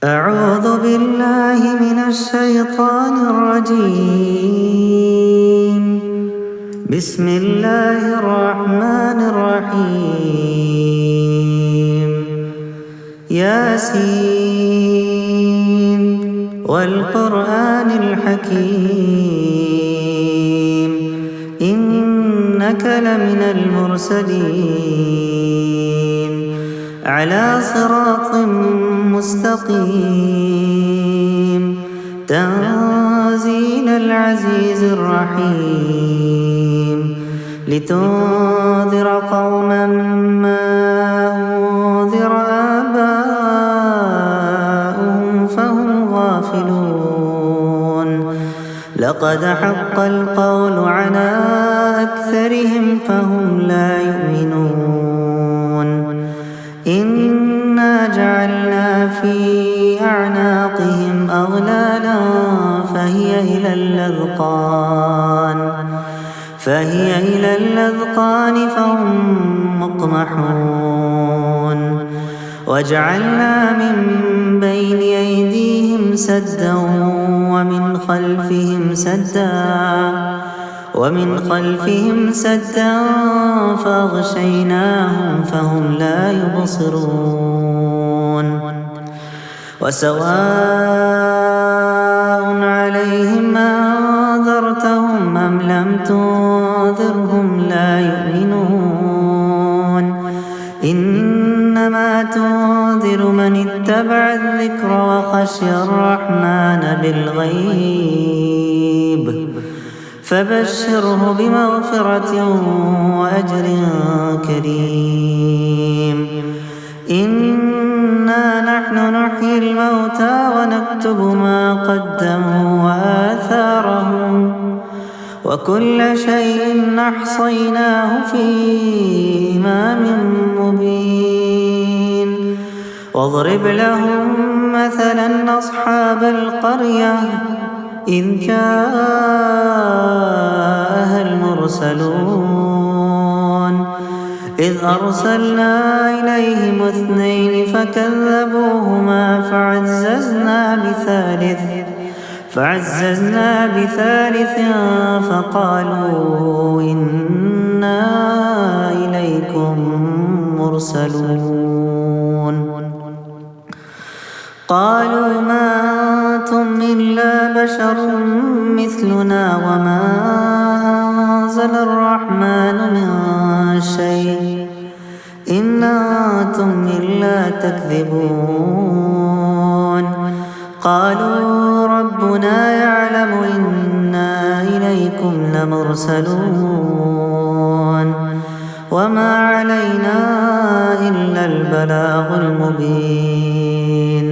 أعوذ بالله من الشيطان الرجيم. بسم الله الرحمن الرحيم. ياسين والقرآن الحكيم إنك لمن المرسلين على صراط مستقيم تنزيل العزيز الرحيم لتنذر قوما ما أنذر آباؤهم فهم غافلون لقد حق القول على أكثرهم فهم لا يؤمنون إنا جعلنا في أعناقهم أغلالا فهي إلى الأذقان فهم مقمحون وجعلنا من بين أيديهم سدا ومن خلفهم سدا فأغشيناهم فهم لا يبصرون وسواء عليهم أنذرتهم أم لم تنذرهم لا يؤمنون إنما تنذر من اتبع الذكر وخشي الرحمن بالغيب فبشره بمغفرة وأجر كريم إنا نحن نحيي الموتى ونكتب ما قدموا وآثارهم وكل شيء أحصيناه في إمام مبين واضرب لهم مثلا أصحاب القرية إذ جاءها المرسلون إذ أرسلنا إليهم 2 فكذبوهما فعززنا بثالث فقالوا إنا إليكم مرسلون قالوا ما أنتم إلا بشر مثلنا وما أنزل الرحمن من شيء إن أنتم إلا تكذبون قالوا ربنا يعلم إنا إليكم لمرسلون وما علينا إلا البلاغ المبين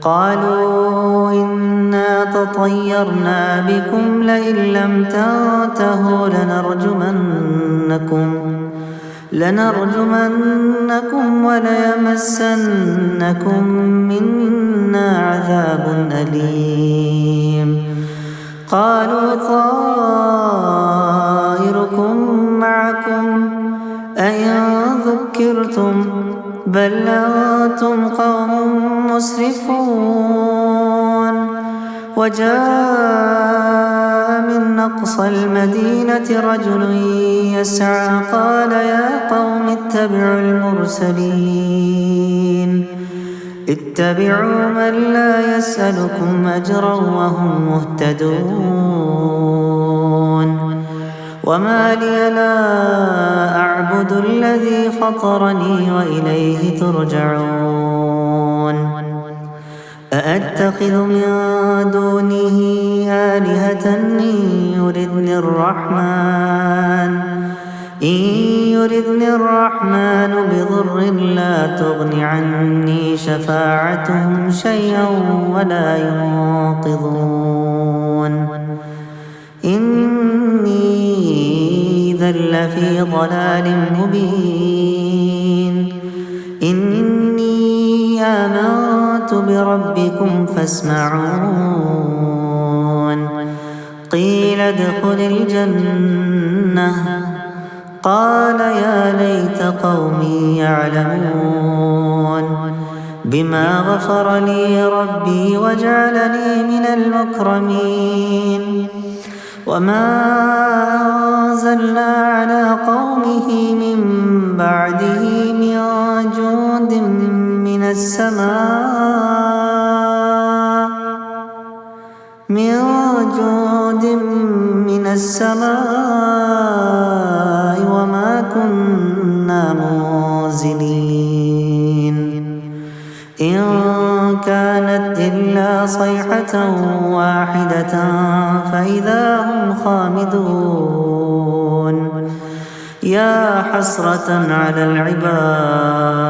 قالوا إنا تطيرنا بكم لئن لم تنتهوا لنرجمنكم وليمسنكم منا عذاب أليم قالوا طائركم معكم أئن ذكرتم بل أنتم قوم مسرفون وجاء من أقصى المدينة رجل يسعى قال يا قوم اتبعوا من لا يسألكم أجرا وهم مهتدون وما لي لا أعبد الذي فطرني وإليه ترجعون أأتخذ من دونه آلهة إن يردني الرحمن بضر لا تغن عني شفاعتهم شيئا ولا ينقذون إني إذا لفي ضلال مبين إني آمنت بربكم فاسمعون قيل ادخل الجنة قال يا ليت قومي يعلمون بما غفر لي ربي وجعلني من المكرمين وما أنزلنا على قومه من بعده من جند من السماء وما كنا منزلين إن كانت إلا صيحة واحدة فإذا هم خامدون يا حسرة على العباد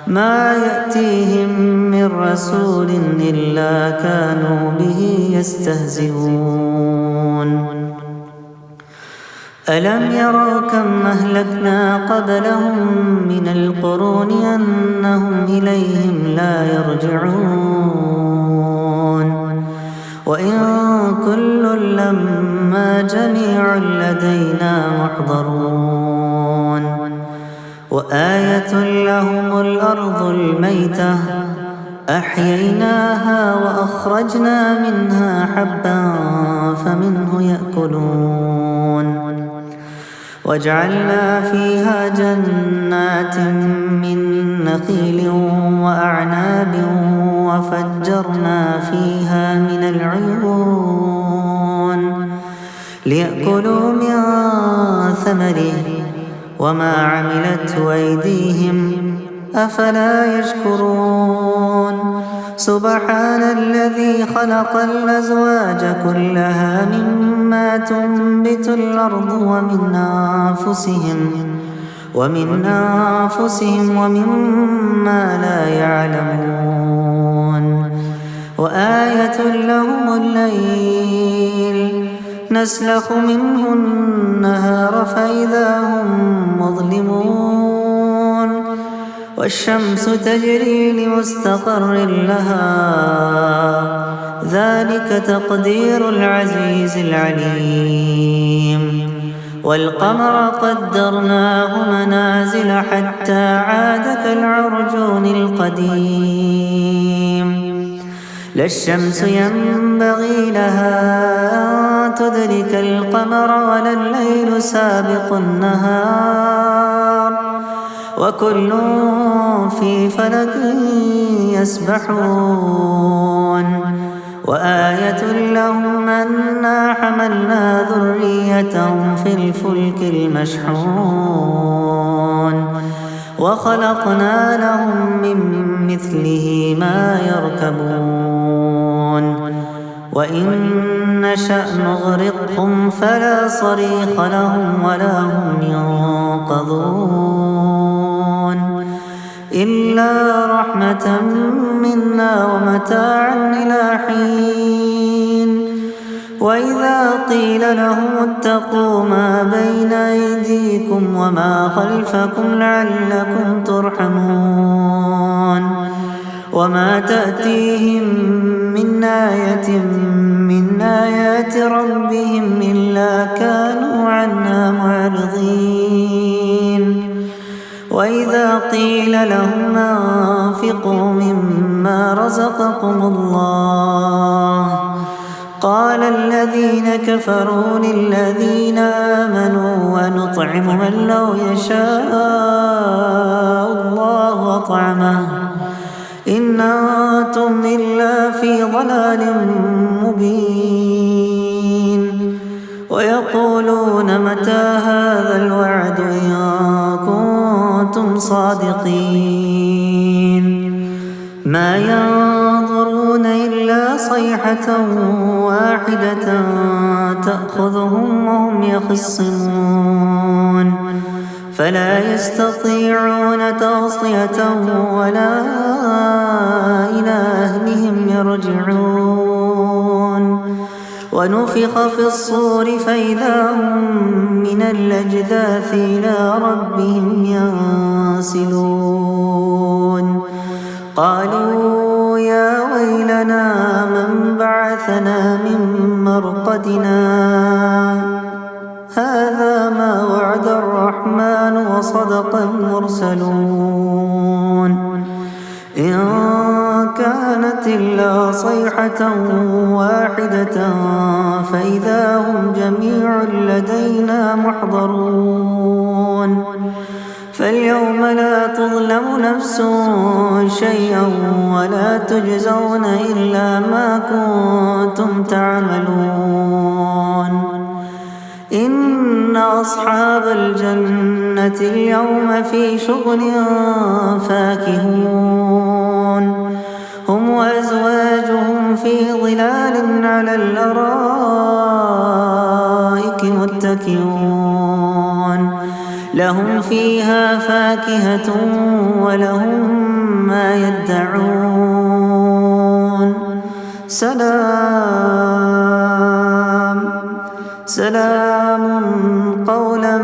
ما يأتيهم من رسول إلا كانوا به يستهزئون ألم يروا كم أهلكنا قبلهم من القرون أنهم إليهم لا يرجعون وإن كل لما جميع لدينا محضرون وآية لهم الأرض الميتة أحييناها وأخرجنا منها حبا فمنه يأكلون وجعلنا فيها جنات من نخيل وأعناب وفجرنا فيها من العيون ليأكلوا من ثمره وما عملته أيديهم أفلا يشكرون سبحان الذي خلق الأزواج كلها مما تنبت الأرض ومن أنفسهم ومما لا يعلمون وآية لهم الليل نسلخ منه النهار فإذا هم مظلمون والشمس تجري لمستقر لها ذلك تقدير العزيز العليم والقمر قدرناه منازل حتى عاد كالعرجون القديم لا الشمس ينبغي لها أن تدرك القمر ولا الليل سابق النهار وكل في فلك يسبحون وآية لهم أنا حملنا ذريتهم في الفلك المشحون وخلقنا لهم من مثله ما يركبون وإن نشأ نغرقهم فلا صريخ لهم ولا هم ينقذون إلا رحمة منا ومتاعا إلى حين وإذا قيل لهم اتقوا ما بين أيديكم وما خلفكم لعلكم ترحمون وما تأتيهم من آية من آيات ربهم إلا كانوا عنها معرضين وإذا قيل لهم أنفقوا مما رزقكم الله قال الذين كفروا للذين آمنوا ونطعم من لو يشاء الله أطعمه إن أنتم إلا في ضلال مبين ويقولون متى هذا الوعد إن كنتم صادقين ما ينظرون إلا صيحة واحدة تأخذهم وهم يخصمون فلا يستطيعون توصية ولا إلى أهلهم يرجعون ونفخ في الصور فإذا هم من الأجداث إلى ربهم ينسلون قالوا يا ويلنا من بعثنا من مرقدنا هذا ما وعد الرحمن وصدق المرسلون إن كانت إلا صيحة واحدة فإذا هم جميع لدينا محضرون فاليوم لا تظلم نفس شيئا ولا تجزون إلا ما كنتم تعملون إن أصحاب الجنة اليوم في شغل فاكهون هم وأزواجهم في ظلال على الأرائك متكئون لهم فيها فاكهة ولهم ما يدعون سلام قولا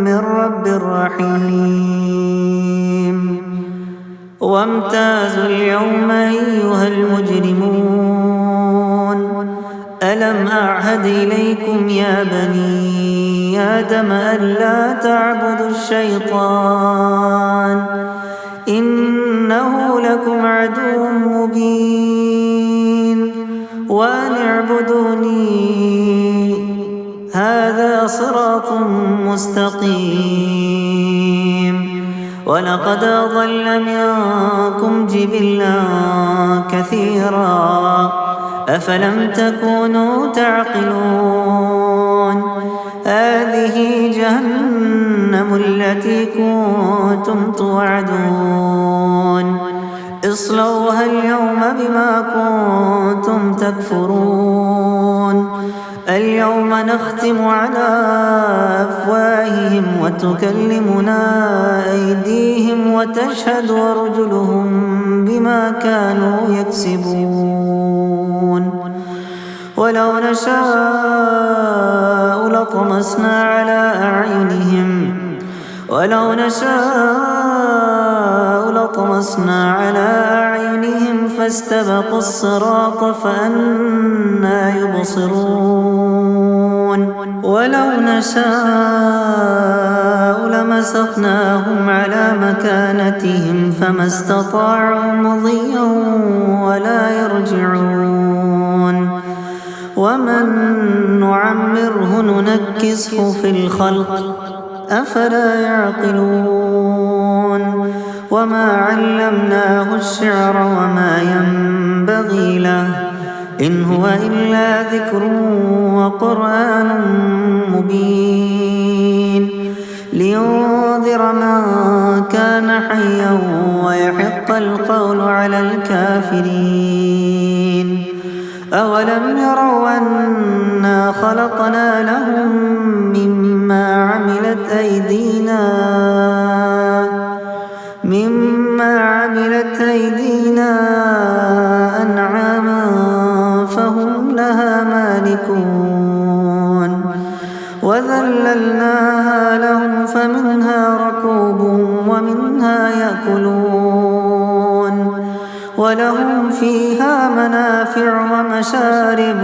من رب رحيم وامتازوا اليوم أيها المجرمون ألم أعهد إليكم يا بني آدم ألا تعبدوا الشيطان إنه لكم عدو مبين وأن اعبدوني هذا صراط مستقيم ولقد أضل منكم جبلا كثيرا أفلم تكونوا تعقلون هذه جهنم التي كنتم توعدون اصلوها اليوم بما كنتم تكفرون اليوم نختم على أفواههم وتكلمنا أيديهم وتشهد أرجلهم بما كانوا يكسبون ولو نشاء لطمسنا على أعينهم فاستبقوا الصراط فأنى يبصرون ولو نشاء لمسخناهم على مكانتهم فما استطاعوا مضيا ولا يرجعون ومن نعمره ننكسه في الخلق أفلا يعقلون وما علمناه الشعر وما ينبغي له إن هو إلا ذكر وقرآن مبين لينذر من كان حيا ويحق القول على الكافرين أولم يروا أنا خلقنا لهم مما عملت أيدينا أنعاما فهم لها مالكون وذللناها لهم فمنها ركوبهم ومنها يأكلون ولهم فيها منافع ومشارب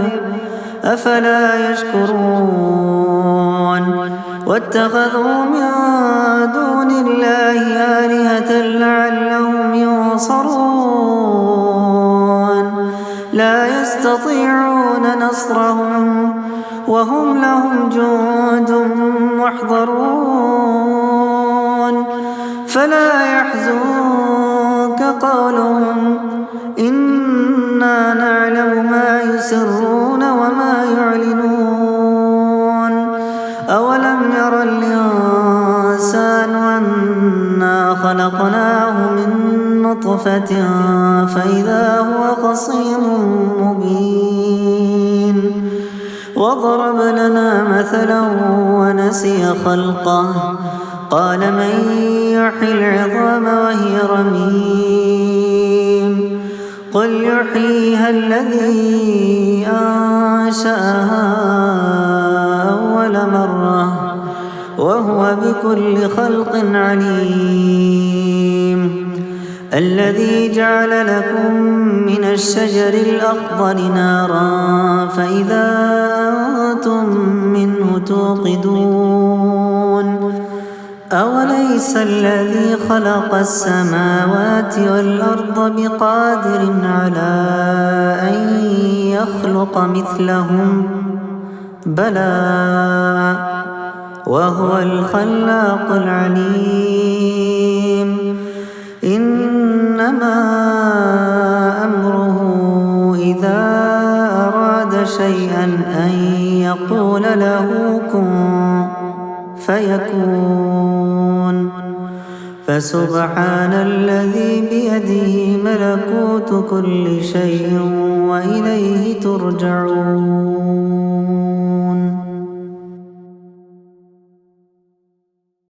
أفلا يشكرون واتخذوا من دون الله آلهة لعلهم ينصرون لا يستطيعون نصرهم وهم لهم جند محضرون فلا يحزنك قولهم إنا نعلم ما يسرون وما يعلنون أولم ير الإنسان أنا خلقناه من نطفة فإذا هو خصيم مبين وضرب لنا مثلا ونسي خلقه قال من يحيي العظام وهي رميم قل يحييها الذي أنشأها أول مرة وهو بكل خلق عليم الذي جعل لكم من الشجر الأخضر نارا فإذا أنتم منه توقدون أوليس الذي خلق السماوات والأرض بقادر على أن يخلق مثلهم بلى وهو الخلاق العليم إنما أمره إذا أراد شيئا أن يقول له كن فيكون فسبحان الذي بيده ملكوت كل شيء وإليه ترجعون